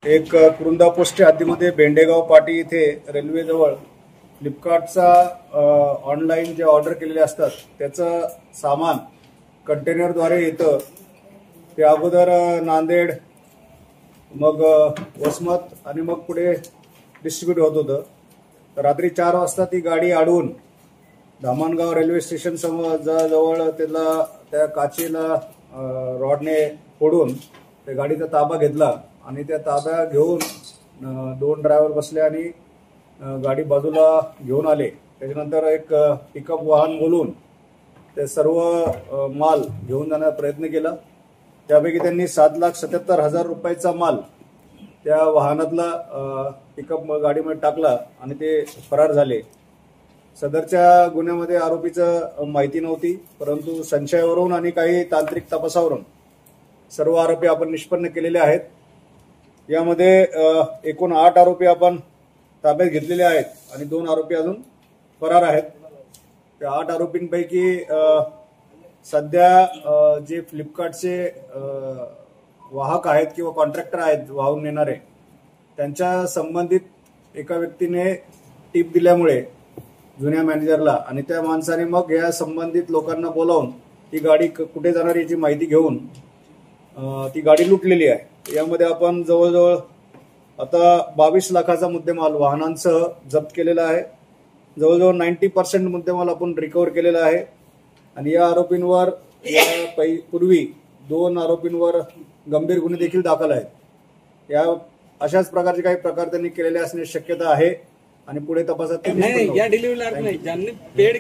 एक कुरुंदा पोस्टच्या हद्दीमध्ये बेंडेगाव पाटी इथे रेल्वेजवळ फ्लिपकार्टचा ऑनलाईन जे ऑर्डर केलेले असतात त्याचं सामान कंटेनरद्वारे येतं. ते अगोदर नांदेड, मग वसमत आणि मग पुढे डिस्ट्रीब्यूट होत होतं. तर रात्री 4 वाजता ती गाडी अडवून धामणगाव रेल्वे स्टेशन जवळ त्याला त्या काचेला रॉडने फोडून त्या गाडीचा ताबा घेतला आणि त्या ताब्या घेऊन 2 ड्रायव्हर बसले आणि गाडी बाजूला घेऊन आले. त्याच्यानंतर एक पिकअप वाहन बोलून ते सर्व माल घेऊन जाण्याचा प्रयत्न केला. त्यापैकी त्यांनी 7,77,000 रुपयाचा माल त्या वाहनातला पिकअप गाडीमध्ये टाकला आणि ते फरार झाले. सदरच्या गुन्ह्यामध्ये आरोपीचं माहिती नव्हती, परंतु संशयावरून आणि काही तांत्रिक तपासावरून सर्व आरोपी आपण निष्पन्न केलेले आहेत. यामध्ये एकूण 8 आरोपी आपण ताब्यात घेतलेले आहेत आणि 2 आरोपी अजून फरार आहेत. त्या 8 आरोपींपैकी सध्या जे फ्लिपकार्टचे वाहक आहेत किंवा कॉन्ट्रॅक्टर आहेत वाहून नेणारे, त्यांच्या संबंधित एका व्यक्तीने टीप दिल्यामुळे जुन्या मॅनेजरला आणि त्या माणसाने मग या संबंधित लोकांना बोलावून ती गाडी कुठे जाणार याची माहिती घेऊन ती गाडी लुटलेली आहे. यामध्ये आपण जवळजवळ आता 22 लाखाचा मुद्देमाल वाहनांसह जप्त केलेला आहे. जवळजवळ 90% मुद्देमाल आपण रिकव्हर केलेला आहे. आणि या आरोपींवर पूर्वी 2 आरोपींवर गंभीर गुन्हे देखील दाखल आहेत. या अशाच प्रकारचे काही प्रकार त्यांनी केलेले असण्याची शक्यता आहे आणि पुढे तपासात या डिलिव्हरी